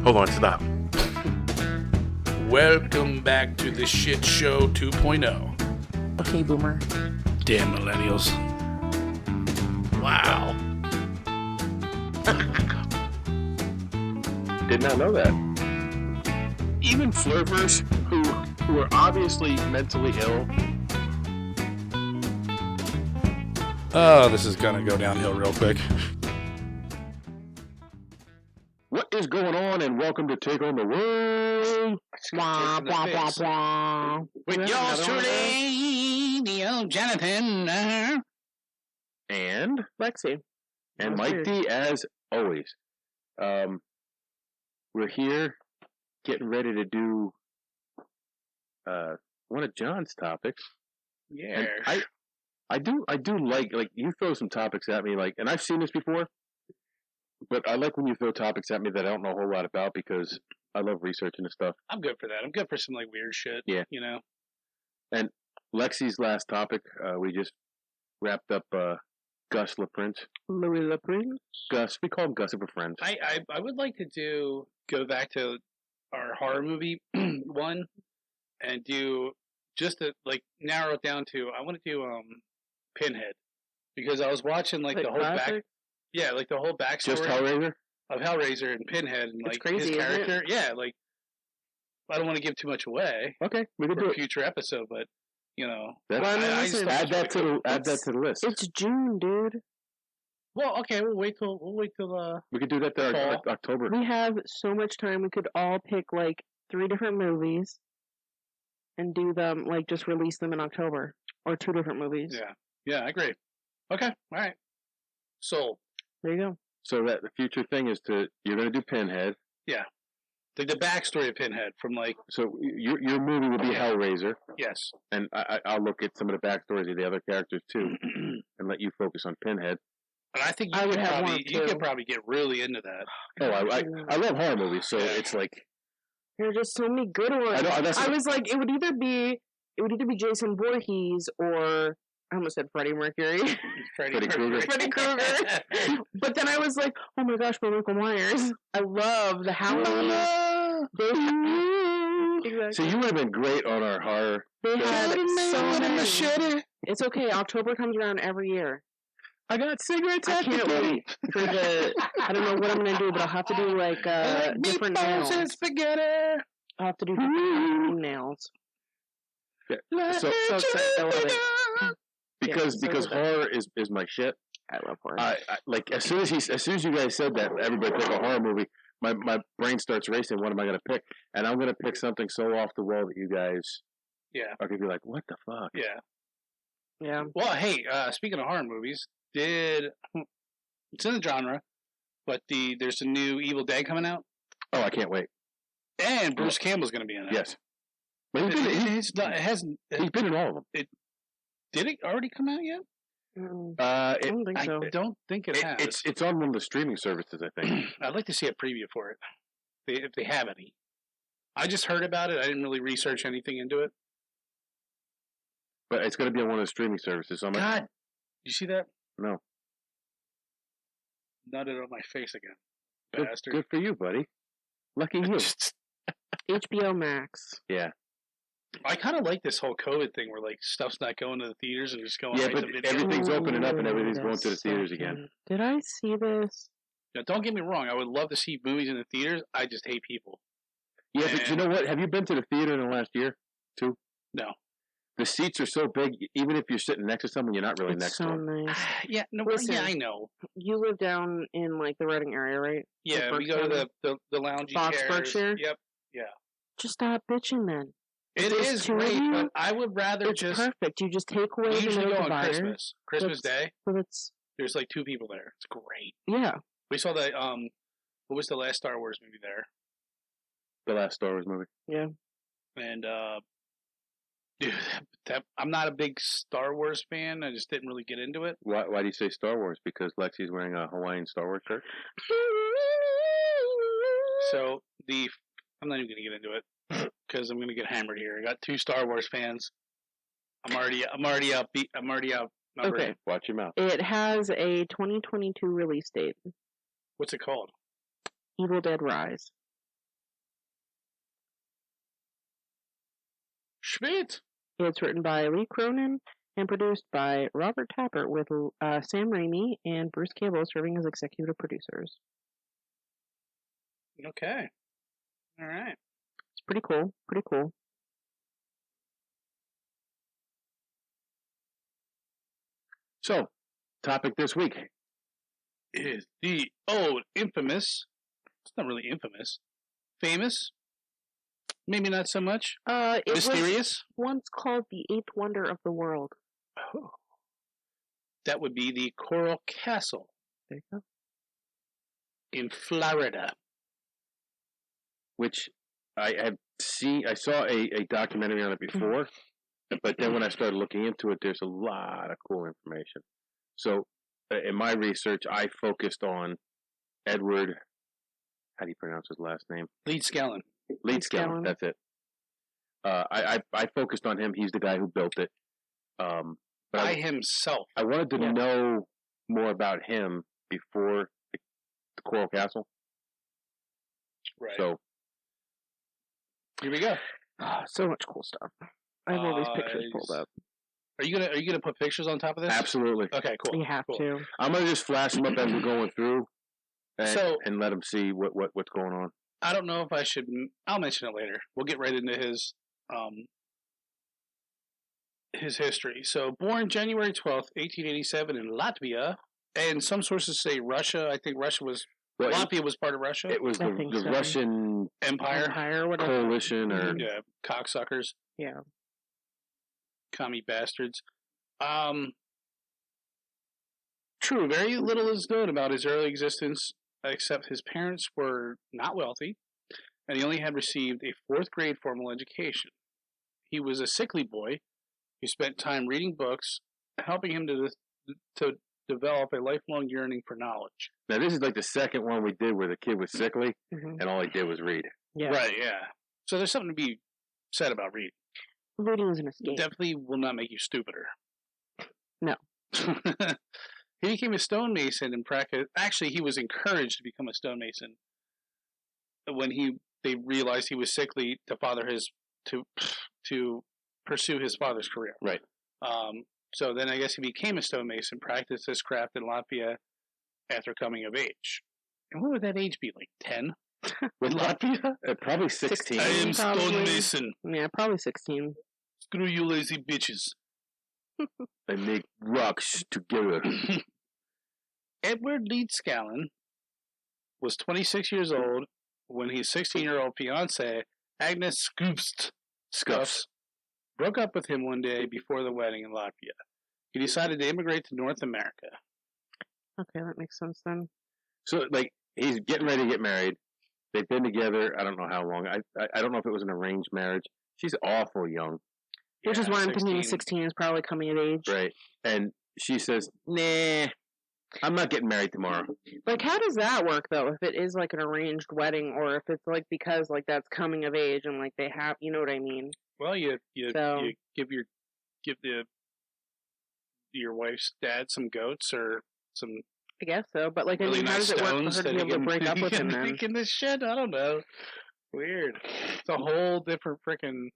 Hold on, stop. Welcome back to the Shit Show 2.0. Okay, boomer. Damn millennials. Wow. Did not know that. Even flirters who are obviously mentally ill. Oh, this is gonna go downhill real quick. What is going on? And welcome to Take on the World. Wah, wah, wah, wah. With yours truly, the old Jonathan. And Lexi. and That's Mike weird. D, as always. We're here getting ready to do one of John's topics. Yeah. And I do like you throw some topics at me, and I've seen this before, but I like when you throw topics at me that I don't know a whole lot about because I love researching this stuff. I'm good for that. I'm good for some weird shit. Yeah. You know? And Lexi's last topic, we just wrapped up Gus LaPrince. Louis LaPrince. Gus, we call him Gus if we're friends. I would like to go back to our horror movie one and do just to narrow it down to I want to do Pinhead because I was watching the whole classic? the whole backstory Just Hellraiser? of Hellraiser and Pinhead and It's crazy, his isn't it? character. Yeah, I don't want to give too much away Okay, we can for do a it. future episode, but That's, Well, I mean, I listen, just add that to the list. It's June, dude. well, okay, we'll wait till We could do that there Fall. October. We have so much time. We could all pick 3 different movies and do them, just release them in October. Or 2 different movies. yeah, I agree. Okay, all right. So There you go. So that the future thing is you're going to do Pinhead. the backstory of Pinhead from So your movie will be Hellraiser, yes. and I'll look at some of the backstories of the other characters too, and let you focus on Pinhead. And I think I would have one, you too. could probably get really into that. Oh, I love horror movies, so Yeah. it's There are just so many good ones. I know that's I was like, it would either be Jason Voorhees or I almost said Freddie Mercury. Freddy Krueger. Freddy Krueger. But then I was like, oh my gosh, but Michael Myers. I love the Halloween. Exactly. So you would have been great on our horror. They had so many. Machete. It's okay. October comes around every year. I got cigarettes I at the can't gate. wait for I don't know what I'm gonna do, but I'll have to do different nails. and spaghetti. I'll have to do different nails. Yeah. So So excited. I love it. because Yeah, so horror is my shit. I love horror. I as soon as you guys said that everybody pick a horror movie, my brain starts racing. What am I gonna pick? And I'm gonna pick something so off the wall that you guys are gonna be like, what the fuck? Yeah. Yeah. Well, hey, speaking of horror movies, it's in the genre, but there's a new Evil Dead coming out, Oh, I can't wait. and Bruce Campbell's going to be in it. Yes. But It hasn't. he's been in all of them. Did it already come out yet? I It, don't think I so. don't think it has. it's on one of the streaming services, I think. I'd like to see a preview for it, if they have any. I just heard about it. I didn't really research anything into it. But it's going to be on one of the streaming services. So I'm like, God, you see that? no. Nutted on my face again, Good, bastard. good for you, buddy. Lucky you. HBO Max. Yeah. I kind of like this whole COVID thing where stuff's not going to the theaters and just going Yeah, right but to video. everything's opening up and Ooh, everything's going that's to the so theaters again. good. Did I see this? Now, don't get me wrong. I would love to see movies in the theaters. I just hate people. Yeah, but you know what? Have you been to the theater in the last year? Too? No. The seats are so big, even if you're sitting next to someone, you're not really It's next so to them. nice. Yeah, no, Listen. yeah, I know. You live down in the Reading area, right? Yeah, we go to the loungy Foxborough chairs. chair? Yep. Just stop bitching then. It There's is 2 of great, you? but I would rather It's just. perfect. You just take away We the usually middle go on divider. Christmas. Christmas Day. So it's 2 people there. It's great. yeah. We saw the what was the last Star Wars movie there? The last Star Wars movie. Yeah. And dude, I'm not a big Star Wars fan. I just didn't really get into it. Why do you say Star Wars? Because Lexi's wearing a Hawaiian Star Wars shirt? So I'm not even gonna get into it because I'm gonna get hammered here. I got 2 Star Wars fans. I'm already out. Okay. Watch your mouth. It has a 2022 release date. What's it called? Evil Dead Rise. Sweet. It's written by Lee Cronin and produced by Robert Tapert with Sam Raimi and Bruce Campbell serving as executive producers. Okay. All right. It's pretty cool. Pretty cool. So, topic this week is the old infamous. It's not really infamous. Famous. Maybe not so much. It Mysterious. was once called the eighth wonder of the world. Oh. That would be the Coral Castle. There you go. In Florida. which I had seen. I saw a documentary on it before, but then when I started looking into it, there's a lot of cool information. So in my research, I focused on Edward. How do you pronounce his last name? Leedskalnin. Leedskalnin. That's it. I focused on him. He's the guy who built it. By himself. I wanted to know more about him before the Coral Castle. Right. So here we go. So much cool stuff. I have all these pictures pulled up. Are you gonna put pictures on top of this? Absolutely. Okay, cool. You have to. I'm gonna just flash them up as we're going through, and let them see what's going on. I don't know if I should. I'll mention it later. We'll get right into his history. So, born January 12th, 1887 in Latvia, and some sources say Russia. I think Russia was. Well, Latvia was part of Russia. It was the Russian Empire coalition, or cocksuckers. Yeah. Commie bastards. True, very little is known about his early existence, except his parents were not wealthy, and he only had received a 4th grade formal education. He was a sickly boy who spent time reading books, helping him to develop a lifelong yearning for knowledge. Now, this is like the second one we did where the kid was sickly, and all he did was read. Yeah. Right, yeah. So there's something to be said about reading. Reading is an escape. Definitely will not make you stupider. No. He became a stonemason in practice. Actually, he was encouraged to become a stonemason when they realized he was sickly to pursue his father's career. Right. So then I guess he became a stonemason, practiced this craft in Latvia after coming of age. And what would that age be, like 10? With Latvia? Probably 16. I am stonemason. Yeah, probably 16. Screw you lazy bitches. They make rocks together. Edward Leedskalnin was 26 years old when his 16-year-old fiancée, Agnes Scuffs, broke up with him one day before the wedding in Latvia. He decided to immigrate to North America. Okay, that makes sense then. So, like, he's getting ready to get married. They've been together, I don't know how long. I don't know if it was an arranged marriage. She's awful young. Which is why I'm thinking 16 is probably coming of age. Right. And she says, nah, I'm not getting married tomorrow. Like, how does that work, though, if it is, like, an arranged wedding, or if it's, like, because, like, that's coming of age and, like, they have, you know what I mean? Well, you give your wife's dad some goats or some. I guess so, but, like, really I mean, how does it work for her to be able to break up with him then? Thinking this shit, I don't know. Weird. It's a whole different freaking.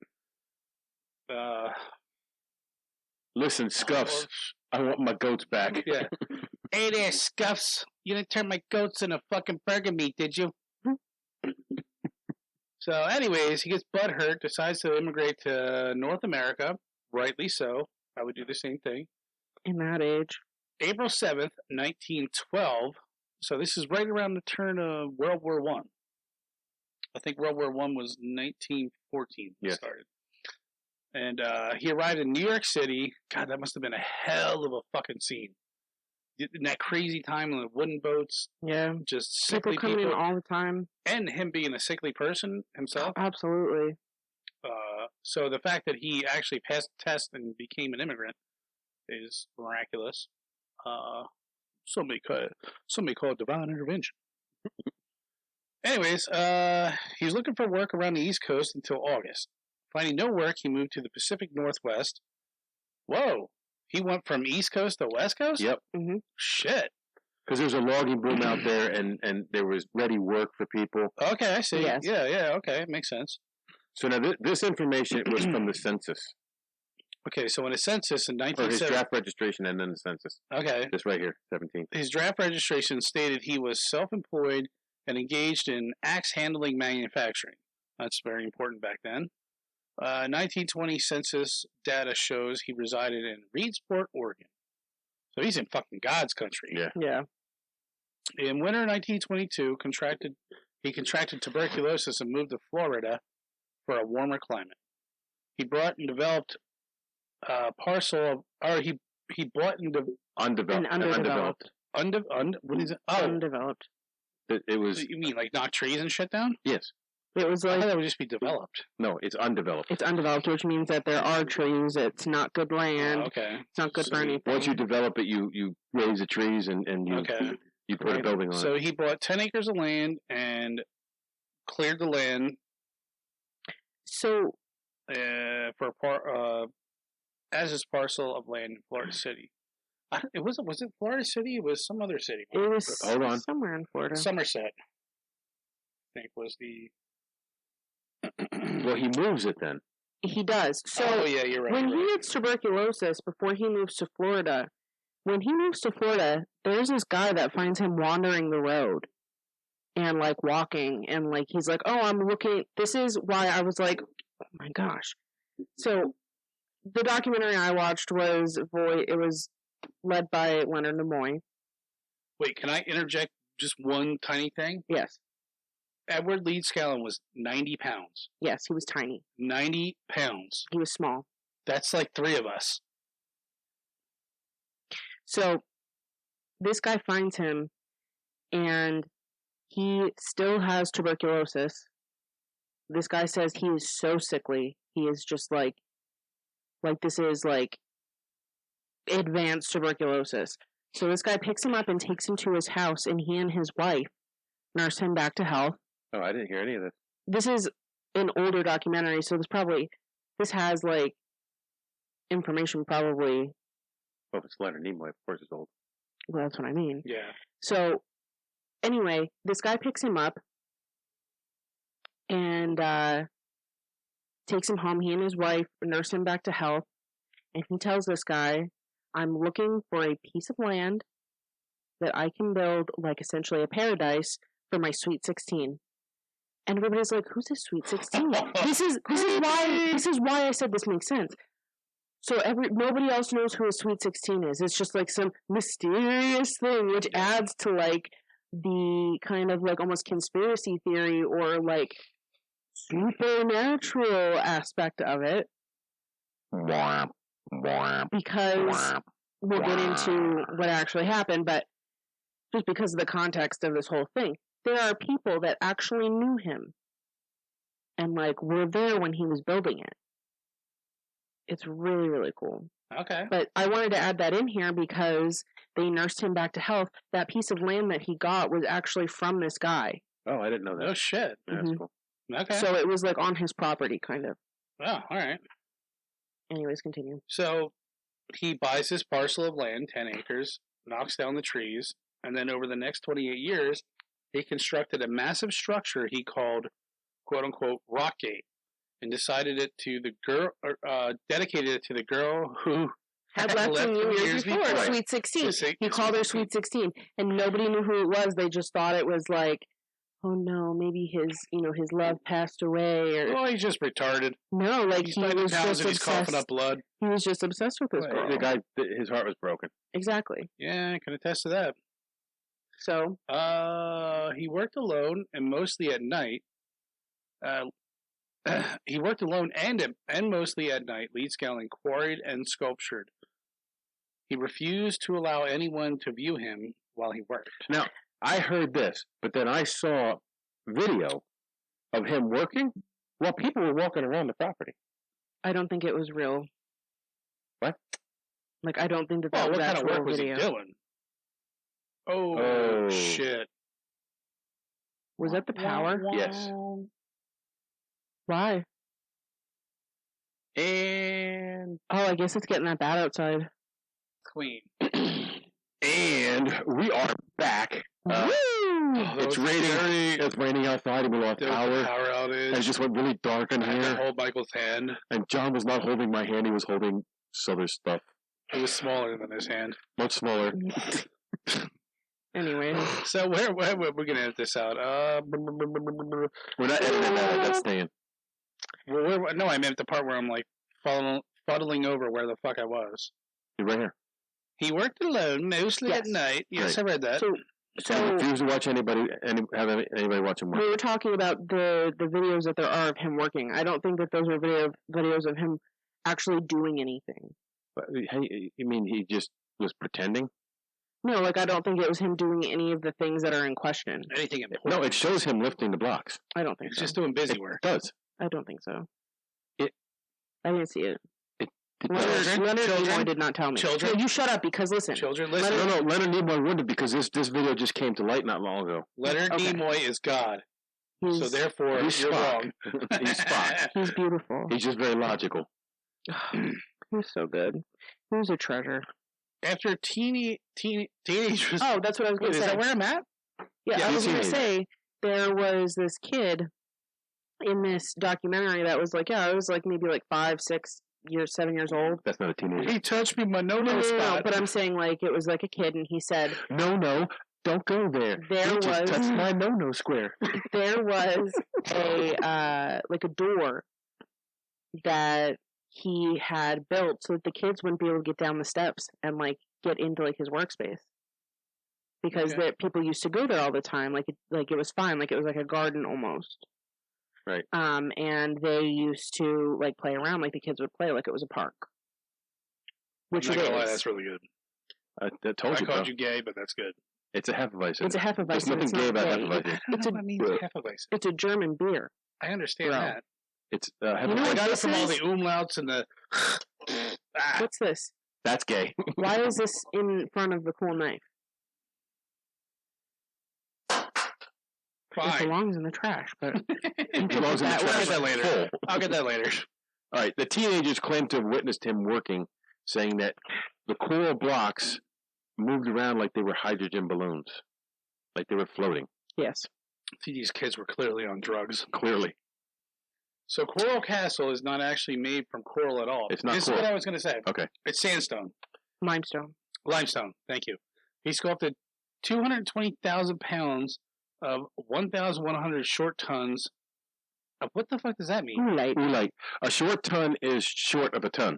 Listen, Scuffs, I want my goats back. Yeah. Hey there, Scuffs. You didn't turn my goats into fucking burger meat, did you? So, anyways, he gets butthurt, decides to immigrate to North America. Rightly so. I would do the same thing. In that age. April 7th, 1912. So this is right around the turn of World War One. I think World War One was 1914 when it started. And he arrived in New York City. God, that must have been a hell of a fucking scene. In that crazy time on the wooden boats. Yeah. Just sickly people coming in all the time. And him being a sickly person himself. Oh, absolutely. So the fact that he actually passed the test and became an immigrant is miraculous. Some may call it divine intervention. Anyways, he was looking for work around the East Coast until August. Finding no work, he moved to the Pacific Northwest. Whoa! He went from East Coast to West Coast? Yep. Mm-hmm. Shit. Because there's a logging boom out there, and there was ready work for people. Okay, I see. Yes. Yeah, okay, makes sense. So now this information was from the census, Okay, so in a census in or his 1970, draft registration, and then the census. okay, This right here, 17. his draft registration stated he was self-employed and engaged in axe handling manufacturing. That's very important back then. 1920 census data shows he resided in Reedsport, Oregon. So he's in fucking God's country. Yeah. Yeah. In winter 1922, he contracted tuberculosis and moved to Florida for a warmer climate. He brought and developed a parcel of, or he bought and Undeveloped. Undeveloped. what is it? Oh, Undeveloped. It was. you mean like knock trees and shit down? Yes. It was I like thought that would just be developed. No, it's undeveloped. it's undeveloped, which means that there are trees. It's not good land. Oh, okay. It's not good So for anything. Once you develop it, you raise the trees and you Okay. you put a Right. building on So it. he bought 10 acres of land and cleared the land So as his parcel of land in Florida City. Was it Florida City? It was some other city. it was Hold on. somewhere in Florida. Somerset, I think was the. Well, he moves it then. He does. So oh yeah, you're right. when you're he right. gets tuberculosis before he moves to Florida, there's this guy that finds him wandering the road and like walking and like he's like, oh, I'm looking. This is why I was like, oh my gosh. So the documentary I watched was it was led by Leonard Nimoy. Wait, can I interject just one tiny thing? Yes, Edward Leedskalnin was 90 pounds. yes, he was tiny. 90 pounds. He was small. That's like 3 of us. So this guy finds him and he still has tuberculosis. This guy says he is so sickly. He is just like this is like advanced tuberculosis. So this guy picks him up and takes him to his house, and he and his wife nurse him back to health. Oh, I didn't hear any of this. This is an older documentary, so this has like information probably. Oh, if it's Leonard Nimoy, of course it's old. Well, that's what I mean. Yeah. So, anyway, this guy picks him up and takes him home. He and his wife nurse him back to health. And he tells this guy, I'm looking for a piece of land that I can build, like, essentially a paradise for my Sweet 16. And everybody's like, who's this Sweet 16? This is why I said this makes sense. So nobody else knows who a Sweet 16 is. It's just like some mysterious thing, which adds to like the kind of like almost conspiracy theory or like supernatural aspect of it. Because we'll get into what actually happened, but just because of the context of this whole thing, there are people that actually knew him and like were there when he was building it. It's really, really cool. Okay. But I wanted to add that in here because they nursed him back to health. That piece of land that he got was actually from this guy. Oh, I didn't know that. Oh shit. Yeah, that's cool. Okay. So it was like on his property, kind of. Oh, all right. Anyways, continue. So he buys this parcel of land, 10 acres, knocks down the trees, and then over the next 28 years, he constructed a massive structure he called, quote unquote, Rockgate, and dedicated it to the girl who Had left him years before, Right. Sweet 16. So He called her Sweet 16, and nobody knew who it was. They just thought it was like, oh no, maybe his love passed away, or Well, he's just retarded. no, like He's he 90 was pounds just and he's coughing obsessed. up blood. He was just obsessed with this Right. girl. The guy, his heart was broken. Exactly. Yeah, I can attest to that. So He worked alone and mostly at night. He worked alone and mostly at night. Leedskalnin quarried and sculptured. He refused to allow anyone to view him while he worked. Now, I heard this, but then I saw video of him working while people were walking around the property. I don't think it was real. What? Like I don't think that Well, was what kind of actual work was video. he doing? Oh, Oh. shit. Was that the power? Yes. Why? And Oh, I guess it's getting that bad outside. Queen. and we are back. Woo! It's raining. It's raining outside, and we lost There was power. a power outage. And it just went really dark in I had to here. hold Michael's hand. And John was not holding my hand; he was holding some other stuff, It was smaller than his hand. much smaller. Anyway, So we're gonna edit this out. We're not editing that. That's staying. No, I meant the part where I'm like fuddling over where the fuck I was. You're right here. He worked alone, mostly at Yes. night. Yes, Right. I read that. so And refuse to watch anybody watch him work. we were talking about the videos that there are of him working. I don't think that those are videos of him actually doing anything. But, hey, you mean he just was pretending? No, like I don't think it was him doing any of the things that are in question. Anything important? No, it shows him lifting the blocks. I don't think He's so. just doing busy It work. does. I don't think so. It- I didn't see it. It does. Leonard Children? Nimoy did not tell me. Children? No, you shut up because listen. Children, No, listen. no, Leonard Nimoy wouldn't because this video just came to light not long ago. Leonard Okay. Nimoy is God, He's, so therefore He's you're Spock. wrong. He's Spock. he's beautiful. He's just very logical. He's so good. He's a treasure. After teenagers. Oh, that's what I was Wait, going to is say. that where I'm at? Yeah, Yeah, I was he's going to teenager. say there was this kid in this documentary that was like, it was like maybe like 5, 6 years, 7 years old. That's not a teenager. He touched me, my no-no No, spot. but I'm saying like it was like a kid, and he said No, don't go there. There You just was- touched my no square. there was a like a door that he had built so that the kids wouldn't be able to get down the steps and like get into like his workspace because Okay. people used to go there all the time. Like it was fine. Like it was like a garden almost. Right. And they used to like play around like the kids would play like it was a park. Which I'm it not gonna lie, is. that's really good. I told I you, bro. called you gay, but that's good. It's a Hefeweizen. It's a Hefeweizen. There's nothing It's gay not about gay. Hefeweizen. I don't It's know a- what means Hefeweizen. It's a German beer. I understand Bro. that. It's You know I what Hefeweizen. got it this from all is? the umlauts and the. Ah, What's this? That's gay. Why is this in front of the cool knife? It fine. belongs in the trash, but It belongs in the We'll trash. get that later. Full. I'll get that later. All right. The teenagers claimed to have witnessed him working, saying that the coral blocks moved around like they were hydrogen balloons, like they were floating. yes. See, these kids were clearly on drugs. Clearly, So Coral Castle is not actually made from coral at all. It's not This coral. is what I was going to say. Okay. It's sandstone. Limestone. Limestone. Thank you. He sculpted 220,000 pounds of 1,100 short tons of what the fuck does that mean? Oolite. Oolite. A short ton is short of a ton.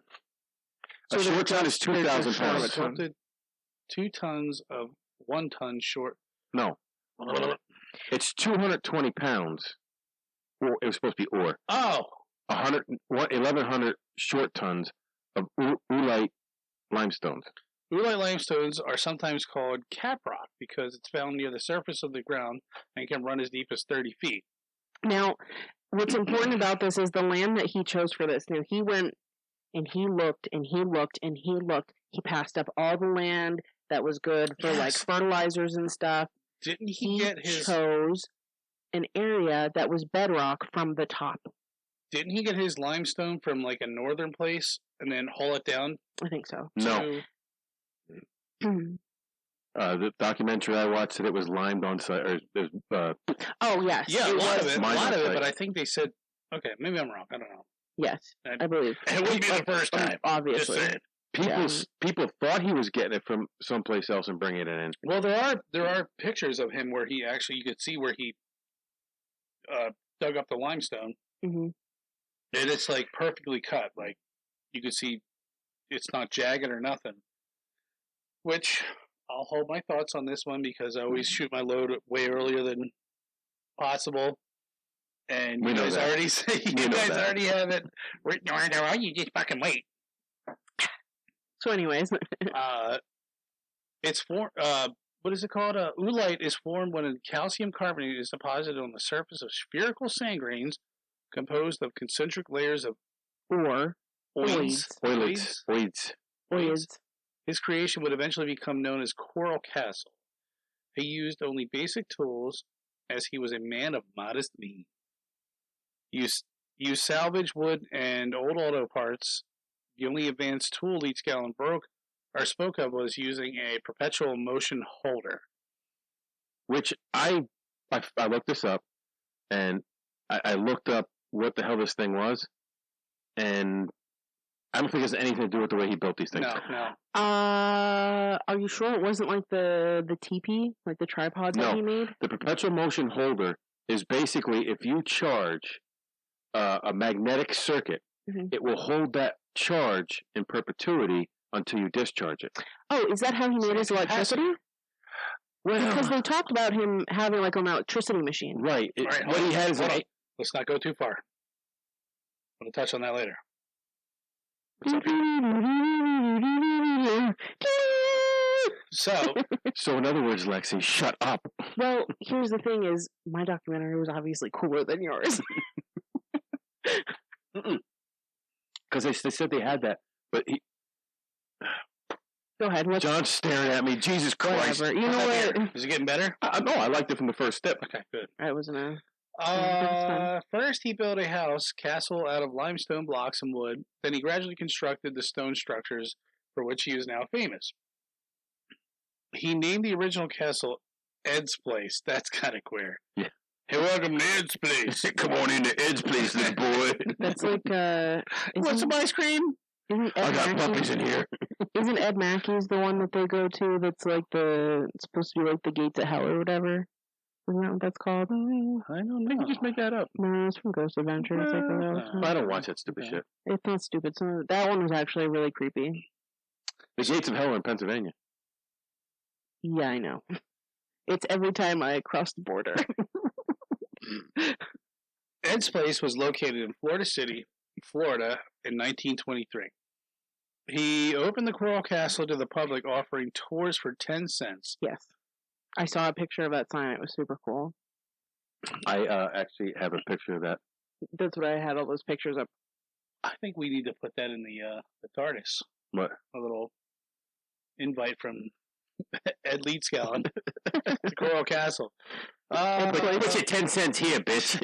So A they're short ton is just- 2,000 they're pounds. just short of a ton. Sculpted 2 tons of 1 ton short. No, it's 220 pounds. Or it was supposed to be ore. Oh, 1,100 short tons of oolite limestones. Oolite limestones are sometimes called cap rock because it's found near the surface of the ground and can run as deep as 30 feet. Now, what's important about this is the land that he chose for this. Now, he went and he looked and he looked and he looked. He passed up all the land that was good for like Yes. fertilizers and stuff. Didn't he He get his chose an area that was bedrock from the top. Didn't he get his limestone from like a northern place and then haul it down I think so. No, to the documentary I watched said it was limed on site. Or it was, Oh, yes. Yeah, a it lot was. of it, a mine lot on of it, site. but I think they said okay, maybe I'm wrong. I don't know. Yes, I- I believe. It wouldn't be the first time. Just Obviously. saying. people thought he was getting it from someplace else and bringing it in. Well, there are pictures of him where he actually you could see where he dug up the limestone, hmm and it's like perfectly cut. Like you could see, it's not jagged or nothing. Which I'll hold my thoughts on this one because I always shoot my load way earlier than possible. And We you know guys that. already say We you know guys that. already have it written on there. You just fucking wait. So, anyways, It's for what is it called? Oolite is formed when a calcium carbonate is deposited on the surface of spherical sand grains composed of concentric layers of or oids. oids. His creation would eventually become known as Coral Castle. He used only basic tools, as he was a man of modest means. Used salvage wood and old auto parts. The only advanced tool Leedskalnin spoke of was using a perpetual motion holder. Which I looked this up, and I looked up what the hell this thing was, and I don't think it has anything to do with the way he built these things. No. Are you sure it wasn't like the teepee, like the tripod that he made? The perpetual motion holder is basically if you charge a magnetic circuit, it will hold that charge in perpetuity until you discharge it. Oh, is that how he made his electricity? Well, because they talked about him having like an electricity machine. Right. What he had is let's not go too far. We'll touch on that later. So in other words, Lexi, shut up. Well, here's the thing: is my documentary was obviously cooler than yours. Because they said they had that, but he. Go ahead. John's staring at me. Jesus Christ! Whatever. You know what? Is it getting better? No, I liked it from the first step. Okay, good. I wasn't a. First, he built a castle out of limestone blocks and wood. Then he gradually constructed the stone structures for which he is now famous. He named the original castle Ed's Place. That's kind of queer. Yeah. Hey, welcome to Ed's Place. Come on into Ed's Place, little boy. That's like, want some ice cream? I got puppies in here. Isn't Ed Mackey's the one that they go to that's like it's supposed to be like the gates of hell or whatever? Isn't that what that's called? I don't know. Maybe just make that up. No, it's from Ghost Adventures. I don't watch that stupid shit. It's not stupid. That one was actually really creepy. The gates of hell are in Pennsylvania. Yeah, I know. It's every time I cross the border. Ed's Place was located in Florida City, Florida, in 1923. He opened the Coral Castle to the public, offering tours for 10 cents. Yes. I saw a picture of that sign. It was super cool. I actually have a picture of that. That's what I had all those pictures of. I think we need to put that in the TARDIS. What? A little invite from Ed Leedskalnin to Coral Castle. What's your 10 cents here, bitch?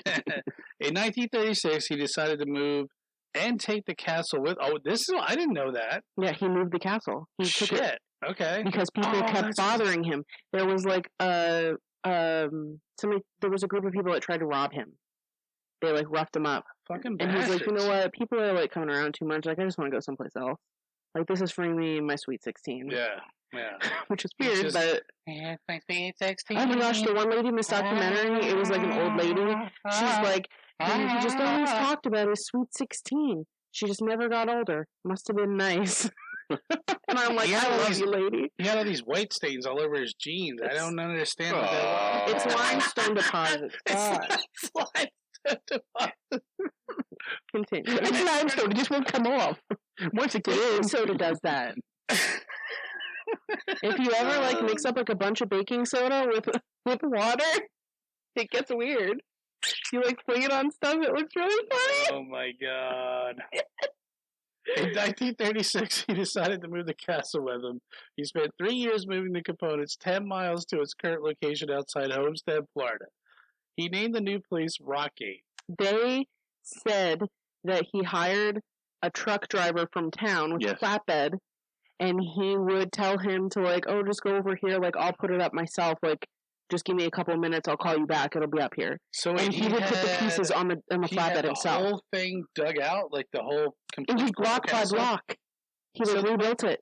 In 1936, he decided to move and take the castle with. Oh, I didn't know that. Yeah, he moved the castle. He took it. Okay. Because people kept bothering him. There was like there was a group of people that tried to rob him. They like roughed him up. Fucking bastards. And he's like, you know what? People are like coming around too much. Like, I just want to go someplace else. Like, this is freeing me my sweet 16. Yeah. Which is weird, but... Yeah, my sweet 16. Oh my gosh, the one lady in this documentary, it was like an old lady. She's like, he just always talked about his sweet 16. She just never got older. Must have been nice. And I'm like, I love you, lady. He had all these white stains all over his jeans. I don't understand what that was. It's limestone deposits. It's limestone deposits. Continue. It's limestone. It just won't come off. Once it gets in, soda does that. If you ever like mix up like a bunch of baking soda with water, it gets weird. You like fling it on stuff, it looks really funny. Oh my god. In 1936, he decided to move the castle with him. He spent 3 years moving the components 10 miles to its current location outside Homestead, Florida. He named the new place Rockgate. They said that he hired a truck driver from town with a flatbed, and he would tell him to like, oh, just go over here, like I'll put it up myself, like just give me a couple of minutes, I'll call you back, it'll be up here. So and he would put the pieces on the flatbed himself. The whole thing dug out, like the whole complete. It was block by block. He rebuilt it.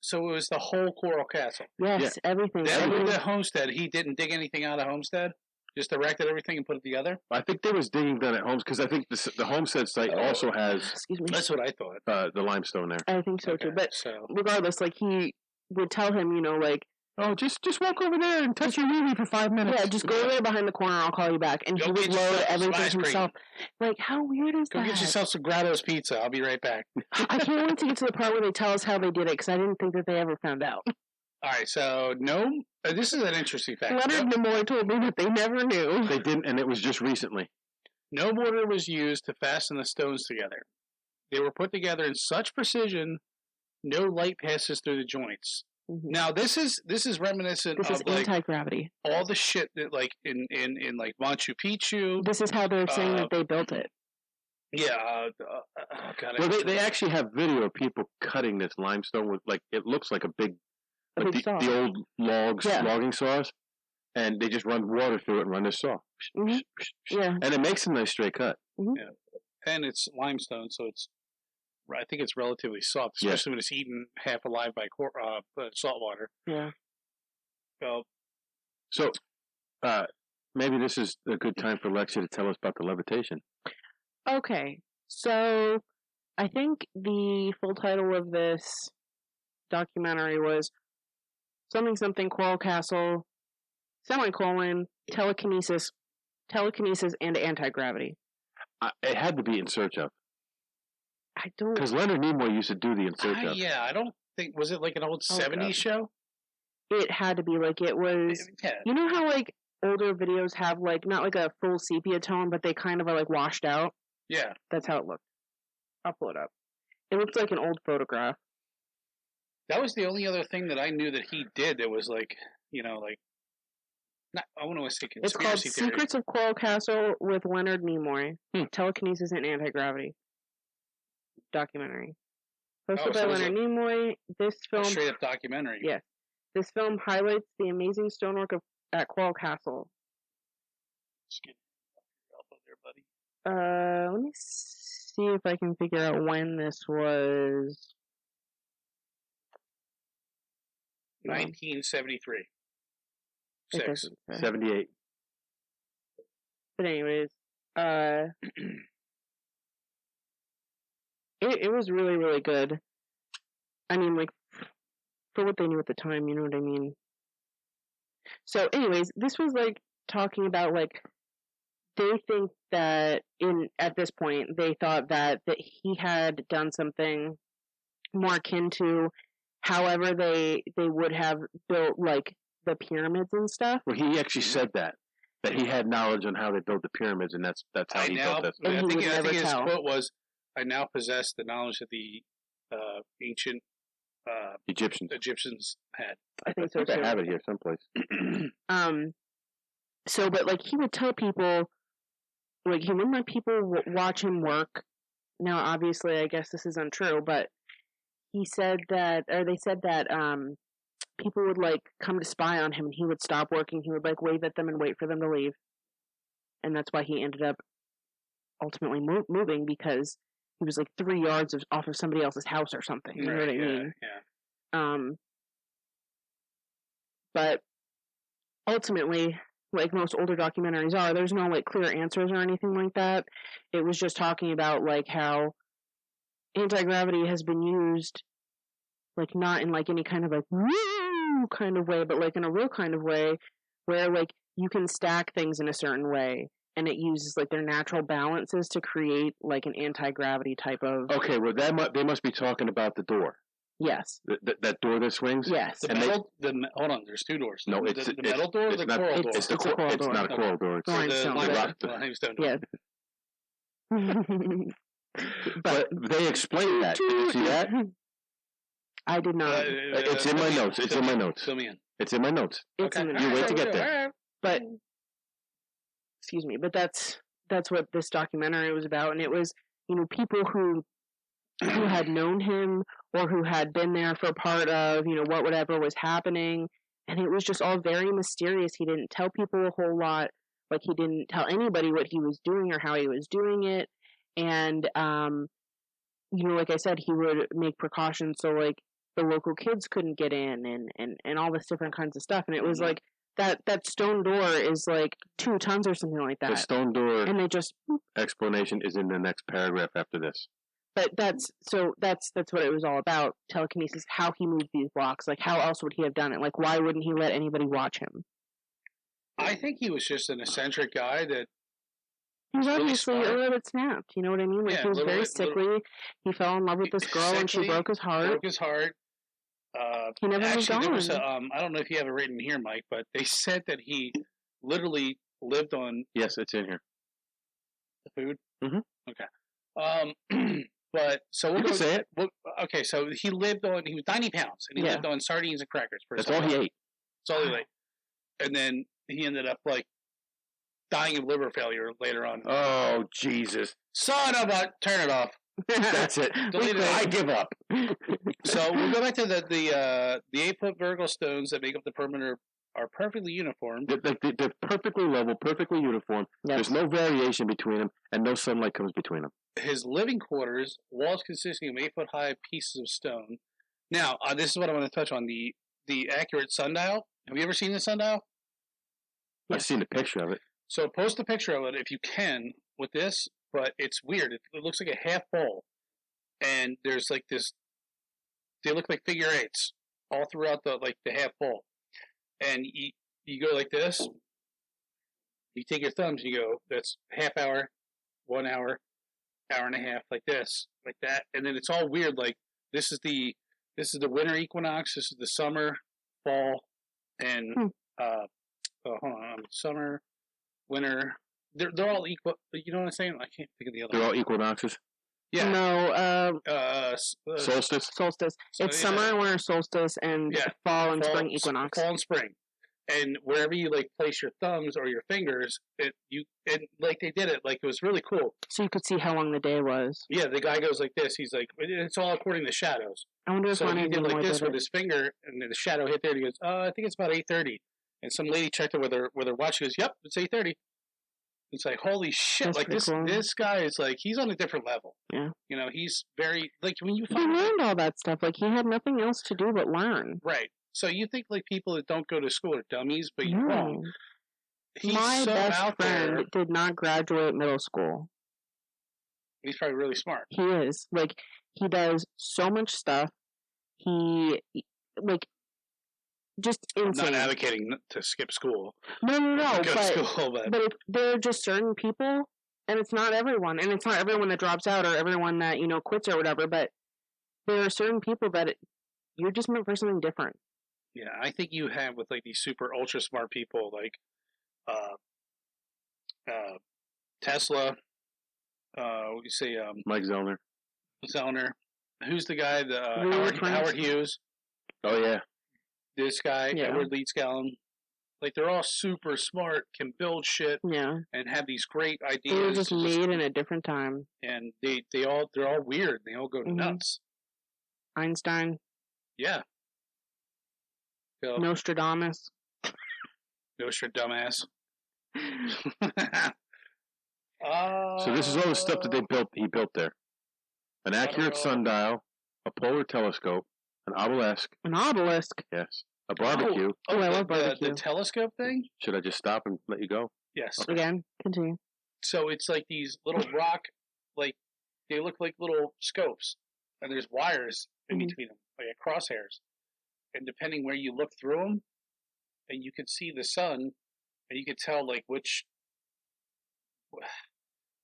So it was the whole Coral Castle. Yes, everything. Then with the Homestead, he didn't dig anything out of Homestead. Just erected everything and put it together? I think there was digging done at Homes, because I think the Homestead site also has... Excuse me. That's what I thought. The limestone there. I think so, too. But regardless, like, he would tell him, you know, like... Oh, just walk over there and touch your wheelie for 5 minutes. Yeah, just go there behind the corner, I'll call you back. And he would load everything himself. Like, how weird is that? Go get yourself some Grotto's pizza. I'll be right back. I can't wait to get to the part where they tell us how they did it, because I didn't think that they ever found out. All right, so this is an interesting fact. Leonard Nimoy told me that they never knew. They didn't, and it was just recently. No mortar was used to fasten the stones together. They were put together in such precision, no light passes through the joints. Mm-hmm. Now, this is reminiscent of like anti-gravity. All the shit that like in like Machu Picchu. This is how they're saying that they built it. Yeah. God, well, they actually have video of people cutting this limestone with like it looks like a big. Like the old logging saws, and they just run water through it and run the saw. Mm-hmm. Yeah. And it makes a nice straight cut. Mm-hmm. Yeah. And it's limestone, so I think it's relatively soft, especially when it's eaten half alive by salt water. Yeah. So, maybe this is a good time for Lexi to tell us about the levitation. Okay, so I think the full title of this documentary was something Coral Castle, telekinesis and anti-gravity. It had to be In Search Of. I don't... Because Leonard Nimoy used to do the In Search Of. Yeah, I don't think... Was it like an old 70s show? It had to be. Like, it was... Yeah. You know how, like, older videos have, like, not like a full sepia tone, but they kind of are, like, washed out? Yeah. That's how it looked. I'll pull it up. It looks like an old photograph. That was the only other thing that I knew that he did that was, like, you know, like... Not, I want to say conspiracy It's called theory. Secrets of Coral Castle with Leonard Nimoy. Telekinesis and Anti-Gravity. Documentary. Hosted by Leonard Nimoy. This film... A straight-up documentary. Yes. This film highlights the amazing stonework at Coral Castle. Just get your elbow there, buddy. Let me see if I can figure out when this was. 1973. It 6. doesn't say. 78. But anyways, it was really, really good. I mean, like, for what they knew at the time, you know what I mean? So, anyways, this was, like, talking about, like, they think that at this point, they thought that he had done something more akin to however they would have built, like, the pyramids and stuff. Well, he actually said that he had knowledge on how they built the pyramids, and that's how he built this. I think his quote was, "I now possess the knowledge that the ancient Egyptians had." I think so too. I have it here someplace. So, but like he would tell people, like he wouldn't let people watch him work. Now, obviously, I guess this is untrue, but he said that, or they said that, people would like come to spy on him, and he would stop working. He would like wave at them and wait for them to leave, and that's why he ended up ultimately moving, because he was like 3 yards off of somebody else's house or something. You know what I mean? Yeah. But ultimately, like most older documentaries are, there's no like clear answers or anything like that. It was just talking about like how anti-gravity has been used, like not in like any kind of like woo kind of way, but like in a real kind of way where like you can stack things in a certain way, and it uses like their natural balances to create like an anti-gravity type of... Okay, well they must be talking about the door. Yes. That door that swings? Yes. Hold on, there's two doors. No, the metal door or the coral door? It's a coral door. It's not a coral door. It's the limestone door. Yeah. But they explained that. Did you see that? I did not. It's in my notes. It's in my notes. Fill me in. It's in my notes. Okay. You wait to get there. But, excuse me, but that's what this documentary was about, and it was, you know, people who had known him or who had been there for part of, you know, whatever was happening, and it was just all very mysterious. He didn't tell people a whole lot, like he didn't tell anybody what he was doing or how he was doing it, and, you know, like I said, he would make precautions so, like, the local kids couldn't get in and all this different kinds of stuff, and it was like, that stone door is like 2 tons or something like that. The stone door and they just explanation is in the next paragraph after this. But that's what it was all about. Telekinesis, how he moved these blocks. Like, how else would he have done it? Like, why wouldn't he let anybody watch him? I think he was just an eccentric guy that... He was obviously a little bit snapped. You know what I mean? Like, he was very sickly. He fell in love with this girl, and she broke his heart. He never moved on. There was I don't know if you have it written here, Mike, but they said that he literally lived on... Yes, it's in here. The food? Mm-hmm. Okay. But, so we'll say it. Okay, so he was 90 pounds, and he lived on sardines and crackers. That's all he ate. That's all he ate. And then he ended up, like, dying of liver failure later on. Oh, Jesus. Son of a... Turn it off. That's it. Delete it. I give up. So we'll go back to the 8-foot vertical stones that make up the perimeter are perfectly uniform. They're perfectly level, perfectly uniform. Yes. There's no variation between them, and no sunlight comes between them. His living quarters, walls consisting of 8-foot-high pieces of stone. Now, this is what I want to touch on, the accurate sundial. Have you ever seen the sundial? Yes. I've seen a picture of it. So post a picture of it if you can with this, but it's weird. It looks like a half bowl, and there's like this. They look like figure eights all throughout the half bowl, and you go like this. You take your thumbs, and you go. That's half hour, 1 hour, hour and a half, like this, like that, and then it's all weird. Like this is the winter equinox. This is the summer, fall, and hold on, summer, winter. They're all equal. You know what I'm saying? I can't think of the other. They're all equinoxes. Yeah. No. Solstice. Solstice. It's summer and winter solstice, and fall and spring equinox. Fall and spring, and wherever you like place your thumbs or your fingers, and like they did it, like it was really cool. So you could see how long the day was. Yeah, the guy goes like this. He's like, it's all according to shadows. I wonder if so he did like this with his finger, and the shadow hit there. And he goes, I think it's about 8:30. And some lady checked it with her watch. She goes, yep, it's 8:30. It's like, holy shit! That's like this, cool. This guy is like, he's on a different level. Yeah. You know, he's very like when you he learned all that stuff. Like he had nothing else to do but learn. Right. So you think like people that don't go to school are dummies, but you're wrong. He's My so best out friend there. did not graduate middle school. He's probably really smart. He is. Like he does so much stuff. He like. Just insane. I'm not advocating to skip school. No. Go to school, but there are just certain people, and it's not everyone, and it's not everyone that drops out or everyone that quits or whatever. But there are certain people that you're just meant for something different. Yeah, I think you have with like these super ultra smart people like Tesla. What do you say? Mike Zellner. Who's the guy? Howard Hughes. Oh yeah. This guy, Edward Leedskalnin, like they're all super smart, can build shit, and have these great ideas. They were just made in a different time, and they're all weird. They all go nuts. Einstein, yeah, Nostradamus, dumbass. So this is all the stuff that he built there: an accurate sundial, a polar telescope, an obelisk. An obelisk? Yes. A barbecue. I love barbecue. The telescope thing? Should I just stop and let you go? Yes. Okay. Again, continue. So it's like these little rock, like, they look like little scopes. And there's wires in between them, like crosshairs. And depending where you look through them, and you can see the sun, and you could tell, like, which...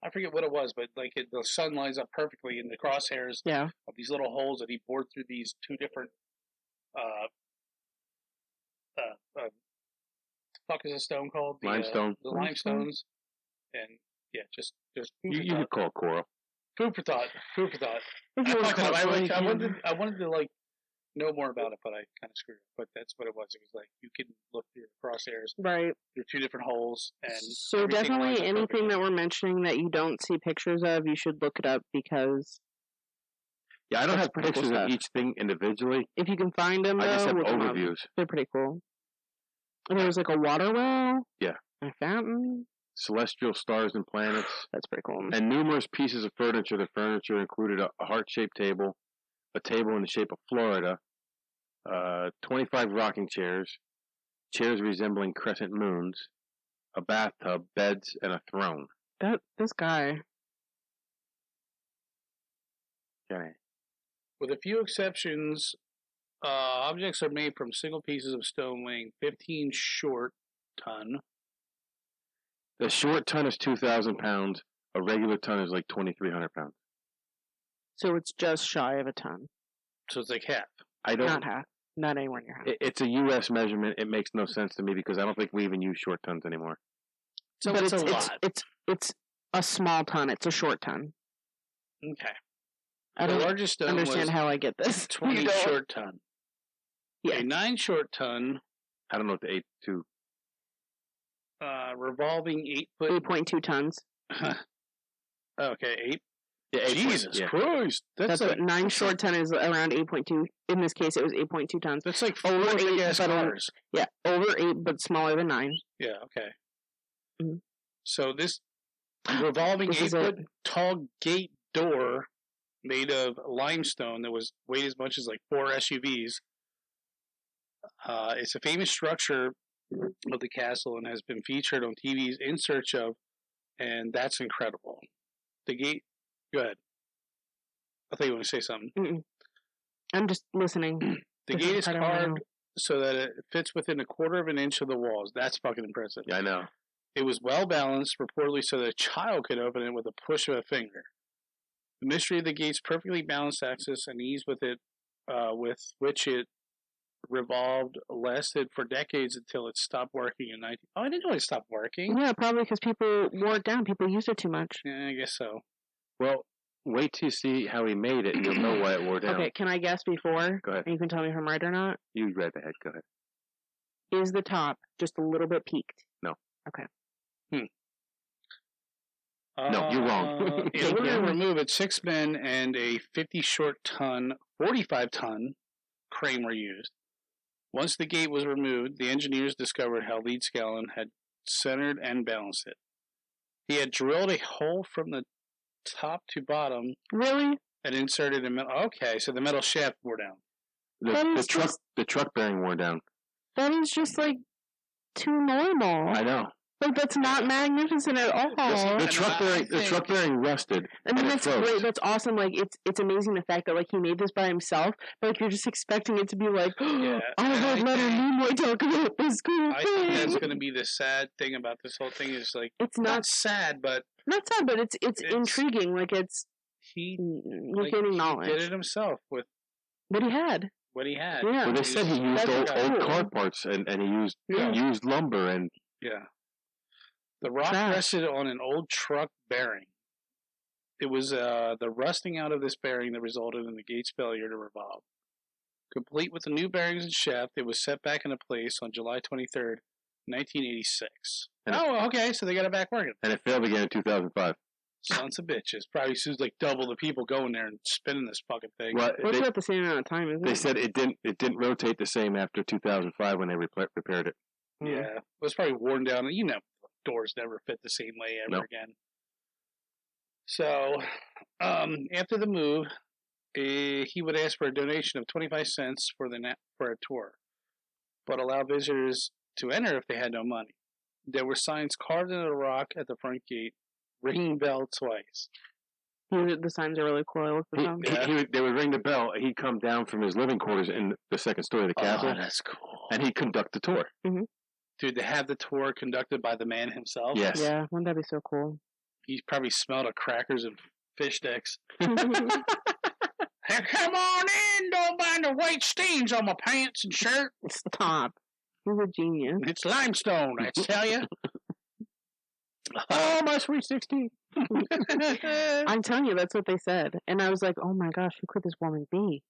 I forget what it was, but like the sun lines up perfectly in the crosshairs of these little holes that he bored through these two different fuck is a stone called? Limestone. The limestones. And just you could call it coral. Food for thought. I wanted to like know more about it, but I kind of screwed it. But that's what it was. It was like you can look through the crosshairs, right? Through two different holes, and so definitely anything that we're mentioning that you don't see pictures of, you should look it up because. Yeah, I don't have pictures of each thing individually. If you can find them, I just have overviews. They're pretty cool. And there was like a water well. Yeah. A fountain. Celestial stars and planets. That's pretty cool. And numerous pieces of furniture. The furniture included a heart-shaped table, a table in the shape of Florida, 25 rocking chairs, chairs resembling crescent moons, a bathtub, beds, and a throne. This guy. Okay. With a few exceptions, objects are made from single pieces of stone weighing 15 short ton. The short ton is 2,000 pounds. A regular ton is like 2,300 pounds. So it's just shy of a ton. So it's like half. Not half. Not anywhere near half. It's a U.S. measurement. It makes no sense to me because I don't think we even use short tons anymore. So but it's a lot. It's a small ton. It's a short ton. Okay. I don't understand how I get this. 20 short ton. Yeah. A 9 short ton. I don't know what the 8.2. Revolving 8 foot. 8.2 tons. Okay, 8. Yeah, Jesus yeah. Christ. That's what 9 short ton is around 8.2. In this case, it was 8.2 tons. That's like 4 over big 8, ass but cars. Yeah, over 8, but smaller than 9. Yeah, okay. Mhm. So this revolving This is 8-foot tall gate door made of limestone that was weighed as much as like 4 SUVs. It's a famous structure of the castle and has been featured on TV's In Search of, and that's incredible. The gate. Go ahead. I thought you want to say something. Mm-mm. I'm just listening. The This gate is is incredible. carved so that it fits within 1/4 of an inch of the walls. That's fucking impressive. I know. It was well balanced, reportedly so that a child could open it with a push of a finger. The mystery of the gate's perfectly balanced axis and ease with which it revolved lasted for decades until it stopped working in 19. Oh, I didn't know it stopped working. Yeah, probably because people wore it down. People used it too much. Yeah, I guess so. Well, wait till you see how he made it, and you'll know why it wore down. Okay, can I guess before? Go ahead. And you can tell me if I'm right or not. You read the head. Go ahead. Is the top just a little bit peaked? No. Okay. No, you're wrong. In order to remove it, 6 men and a 50 short ton, 45 ton crane were used. Once the gate was removed, the engineers discovered how Leedskalnin had centered and balanced it. He had drilled a hole from the top to bottom Really? and inserted a metal. Okay, so the metal shaft wore down. The truck bearing wore down. That is just like too normal. I know. Like that's not magnificent at all. The truck bearing rusted. I mean, and that's it froze. great. That's awesome. Like it's amazing the fact that like he made this by himself. But like you're just expecting it to be like, Yeah, I heard Leonard Nimoy talk about this cool I thing. think that's going to be the sad thing about this whole thing is like It's not not sad, but sad, but it's intriguing. Like he you're gaining knowledge. He did it himself with What he had. what he had. Yeah. Well, they said he used That's old cool. car parts and he Yeah. used lumber and Yeah. The rock Trash. rested on an old truck bearing. It was the rusting out of this bearing that resulted in the gate's failure to revolve. Complete with the new bearings and shaft, it was set back into place on July 23rd, 1986. Okay, so they got it back working. and it failed again in 2005. Sons of bitches. Probably seems like double the people going there and spinning this fucking thing. Well, Well, it's about the same amount of time, isn't they it? said it didn't rotate the same after 2005 when they repaired it. Yeah, it was probably worn down. You know, doors never fit the same way ever No. again. So, after the move, he would ask for a donation of 25 cents for a tour, but allow visitors to enter if they had no money. There were signs carved into the rock at the front gate, ringing bell twice. The signs are really cool. I looked at them. They would ring the bell. He'd come down from his living quarters in the second story of the castle, Oh, that's cool. and he'd conduct the tour. Dude, to have the tour conducted by the man himself. Yes. Yeah, wouldn't that be so cool? He probably smelled of crackers and fish sticks. Hey, come on in! Don't mind the white stains on my pants and shirt. Stop. He's a genius. It's limestone, I tell you. Oh, my sweet 16. I'm telling you, that's what they said. And I was like, oh my gosh, who could this woman be?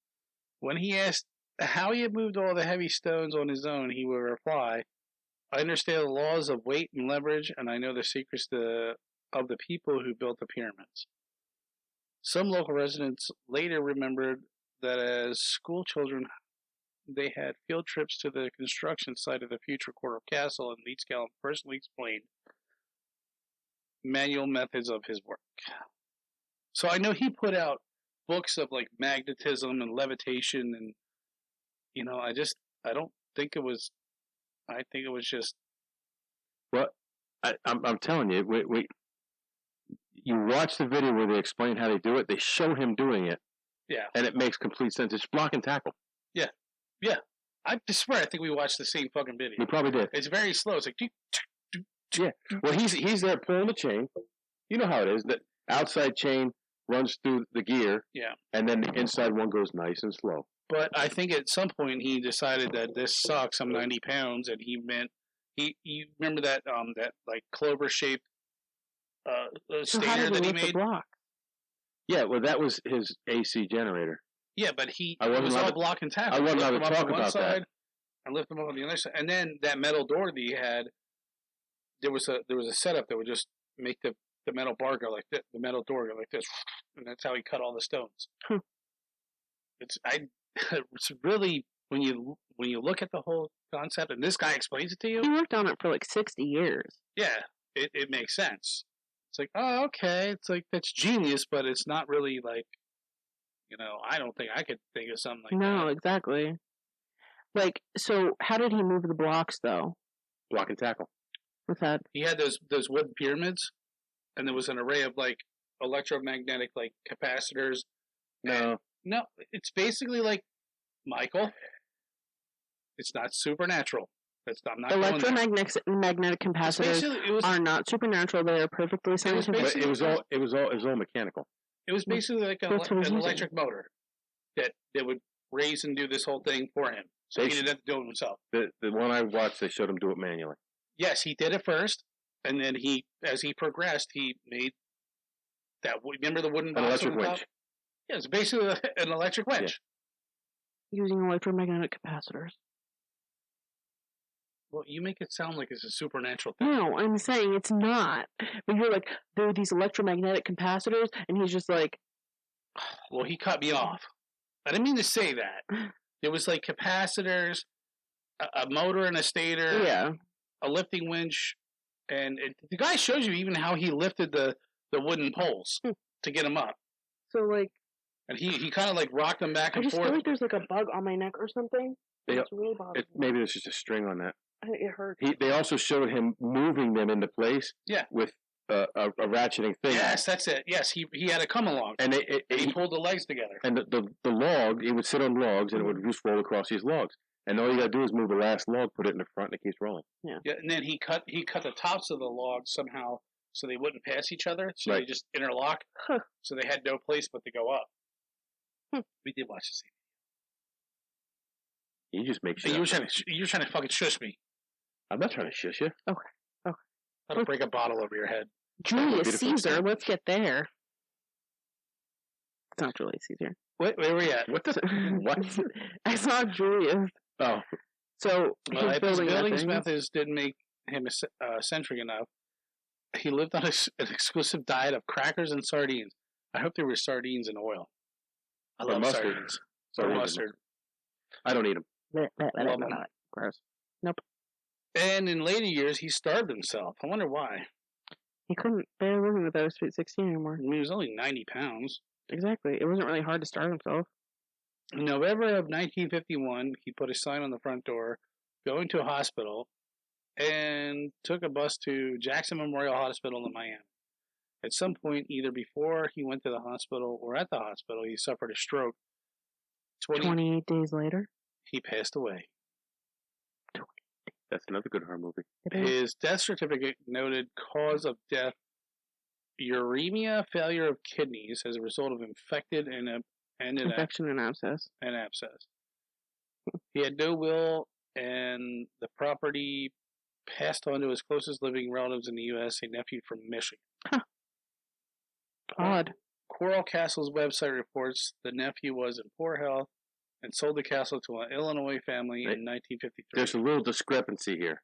When he asked how he had moved all the heavy stones on his own, he would reply, I understand the laws of weight and leverage, and I know the secrets of the people who built the pyramids. Some local residents later remembered that as school children, they had field trips to the construction site of the future Court Castle, and Leedskalnin personally explained manual methods of his work. So I know he put out books of like magnetism and levitation, and I don't think it was. I think it was just. Well, I'm telling you, you watch the video where they explain how they do it. They show him doing it. Yeah. And it makes complete sense. It's block and tackle. Yeah. I swear, I think we watched the same fucking video. We probably did. It's very slow. It's like. Yeah. Well, he's there pulling the chain. You know how it is. The outside chain runs through the gear. Yeah. And then the inside one goes nice and slow. But I think at some point he decided that this sucks. I'm 90 pounds, and he remember that like clover shaped stator that he made. Yeah, well, that was his AC generator. Yeah, but it wasn't was allowed all to- block and tackle. I wasn't allowed to Lift them up talk on one about that. side and lift them up on the other side, and then that metal door that he had. There was a setup that would just make the the metal bar go like this, the metal door go like this, and that's how he cut all the stones. It's really when you look at the whole concept, and this guy explains it to you. He worked on it for like 60 years. Yeah, it makes sense. It's like, oh, okay, it's like that's genius, but it's not really like, I don't think I could think of something like that. No, exactly. Like, so how did he move the blocks though? Block and tackle. What's that? He had those wood pyramids, and there was an array of like electromagnetic like capacitors. No, it's basically like Michael. It's not supernatural. I'm not Electromagnetic capacitors are not supernatural. They are perfectly scientific. but it was all mechanical. It was basically like an electric motor that would raise and do this whole thing for him. So he didn't have to do it himself. The one I watched, they showed him do it manually. Yes, he did it first, and then as he progressed, he made that. Remember the wooden box? An electric winch. Yeah, it's basically an electric winch. Yeah. Using electromagnetic capacitors. Well, you make it sound like it's a supernatural thing. No, I'm saying it's not. But you're like, there are these electromagnetic capacitors, and he's just like... Well, he cut me off. I didn't mean to say that. There was like capacitors, a motor and a stator, a lifting winch, and the guy shows you even how he lifted the wooden poles to get them up. So, like... And he kind of like rocked them back and forth. I just feel like there's like a bug on my neck or something. It's really bothering me. Maybe there's just a string on that. It hurts. They also showed him moving them into place. Yeah. With a ratcheting thing. Yes, that's it. Yes, he had to come along. And he pulled the legs together. And the log, he would sit on logs, and it would just roll across these logs. And all you gotta do is move the last log, put it in the front, and it keeps rolling. Yeah. And then he cut the tops of the logs somehow so they wouldn't pass each other. So they just interlock. So they had no place but to go up. We did watch the scene. You just make sure. Hey, you were trying to fucking shush me. I'm not trying to shush you. Okay. I'll break a bottle over your head. Julius Caesar, let's get there. It's not Julius Caesar. Where are we at? What? I saw Julius. Oh. So, if his building methods didn't make him eccentric enough, he lived on an exclusive diet of crackers and sardines. I hope there were sardines and oil. I love sardines. Or mustard. I don't eat them. Gross. Nope. And in later years, he starved himself. I wonder why. He couldn't bear living without a sweet 16 anymore. I mean, he was only 90 pounds. Exactly. It wasn't really hard to starve himself. In November of 1951, he put a sign on the front door, going to a hospital, and took a bus to Jackson Memorial Hospital in Miami. At some point, either before he went to the hospital or at the hospital, he suffered a stroke. 28 days later? He passed away. That's another good horror movie. His death certificate noted cause of death: uremia, failure of kidneys as a result of infection and abscess. He had no will, and the property passed on to his closest living relatives in the U.S., a nephew from Michigan. Huh. Odd. Coral Castle's website reports the nephew was in poor health and sold the castle to an Illinois family in 1953. There's a little discrepancy here,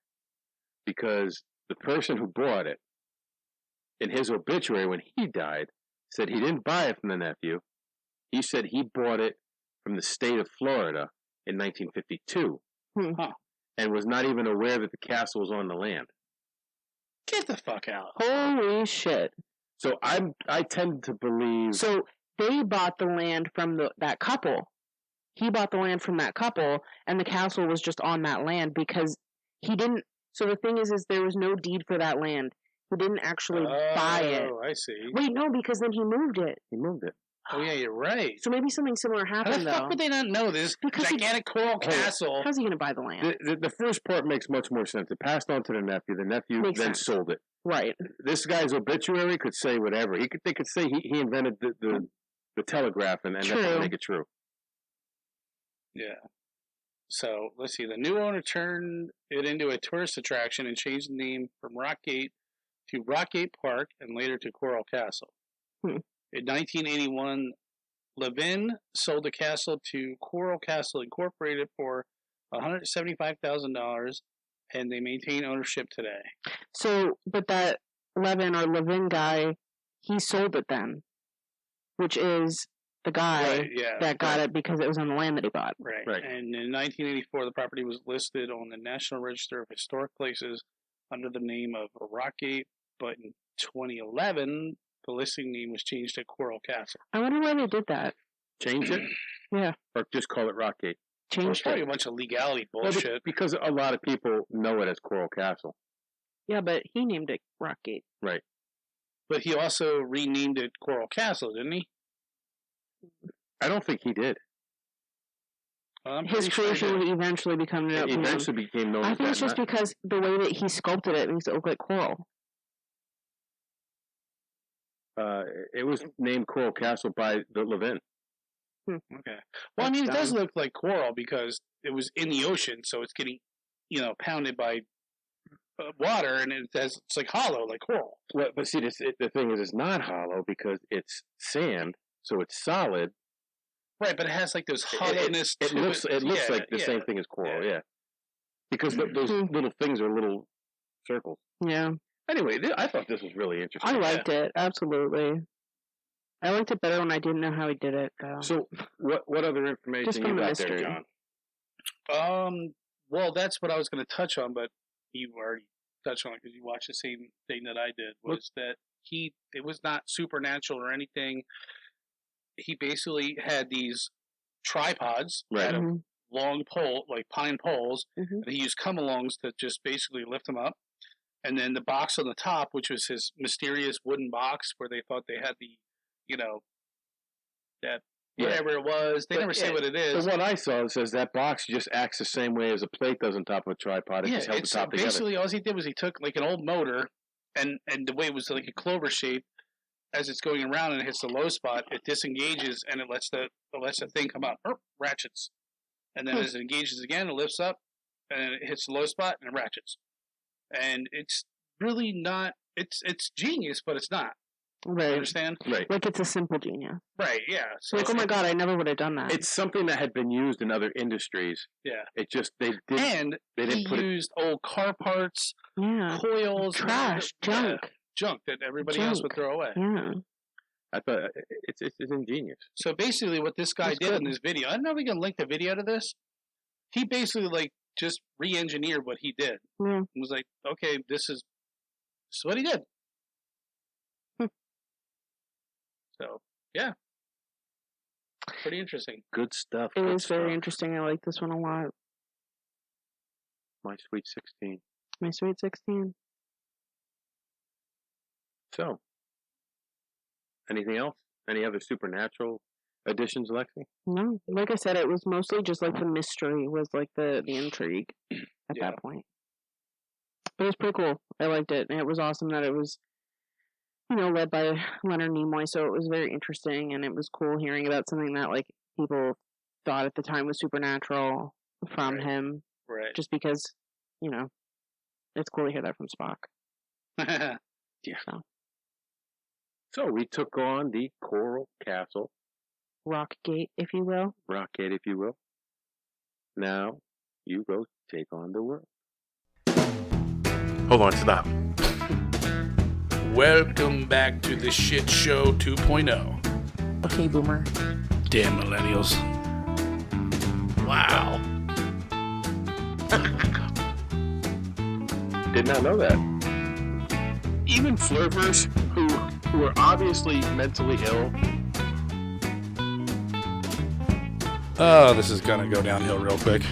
because the person who bought it, in his obituary when he died, said he didn't buy it from the nephew. He said he bought it from the state of Florida in 1952, and was not even aware that the castle was on the land. Get the fuck out! Holy shit! So I tend to believe. So they bought the land from that couple. He bought the land from that couple, and the castle was just on that land because he didn't. So the thing is there was no deed for that land. He didn't actually buy it. Oh, I see. Wait, no, because then he moved it. Oh yeah, you're right. So maybe something similar happened. How the fuck would they not know this gigantic coral castle? How's he going to buy the land? The first part makes much more sense. It passed on to the nephew. The nephew then sold it. Right. This guy's obituary could say whatever. They could say he invented the telegraph, and that would make it true. Yeah. So let's see. The new owner turned it into a tourist attraction and changed the name from Rockgate to Rockgate Park, and later to Coral Castle. In 1981, Levin sold the castle to Coral Castle Incorporated for $175,000, and they maintain ownership today. So, but that Levin guy, he sold it then, which is the guy that got it because it was on the land that he bought. Right. Right. And in 1984, the property was listed on the National Register of Historic Places under the name of Rockgate, but in 2011, the listing name was changed to Coral Castle. I wonder why they did that. Change it? Yeah. Or just call it Rockgate? Changed Probably it. a bunch of legality bullshit. Well, because a lot of people know it as Coral Castle. Yeah, but he named it Rockgate. Right. But he also renamed it Coral Castle, didn't he? I don't think he did. His creation would eventually become known. It eventually became known I as think it's just because the way that he sculpted it makes it look like coral. It was named Coral Castle by the Levin. Okay. Well, I mean, it does look like coral because it was in the ocean, so it's getting, pounded by water, and it's like hollow, like coral. Well, but see, the thing is, it's not hollow because it's sand, so it's solid. Right, but it has like those hollowness. It looks like the same thing as coral, yeah. Because those little things are little circles. Yeah. Anyway, I thought this was really interesting. I liked it, absolutely. I liked it better when I didn't know how he did it, though. So, what other information Just you from the got mystery. there, John? Well, that's what I was going to touch on, but you already touched on it because you watched the same thing that I did. Was that it was not supernatural or anything. He basically had these tripods, Right. out of long pole, like pine poles, Mm-hmm. and he used come-alongs to just basically lift them up. And then the box on the top, which was his mysterious wooden box where they thought they had the, that whatever it was. They never say what it is. But what I saw, it says that box just acts the same way as a plate does on top of a tripod. It just held the top together. Basically, all he did was he took like an old motor, and the way it was like a clover shape, as it's going around and it hits the low spot, it disengages and it lets the thing come out, ratchets, and then as it engages again, it lifts up, and it hits the low spot and it ratchets. And it's really not. It's genius, but it's not. Right. You understand? Right. Like it's a simple genius. Right. Yeah. So like, oh my god, I never would have done that. It's something that had been used in other industries. Yeah. It just they didn't used old car parts, coils, trash, junk that everybody else would throw away. Yeah. I thought it's ingenious. So basically, what this guy did in this video, I don't know if we can link the video to this. He basically just re-engineered what he did. Yeah. And was like, okay, this is what he did. So, yeah. Pretty interesting. Good stuff. It is very interesting. I like this one a lot. My Sweet 16. My Sweet 16. So, anything else? Any other supernatural additions, Lexi? No. Like I said, it was mostly just like the mystery was like the intrigue at that point. But it was pretty cool. I liked it. And it was awesome that it was, led by Leonard Nimoy. So it was very interesting. And it was cool hearing about something that like people thought at the time was supernatural from him. Right. Just because, it's cool to hear that from Spock. Yeah. So we took on the Coral Castle. Rockgate, if you will. Rockgate, if you will. Now, you go take on the world. Hold on, stop. Welcome back to the Shit Show 2.0. Okay, Boomer. Damn millennials. Wow. Did not know that. Even flirters who are obviously mentally ill. Oh, this is gonna go downhill real quick.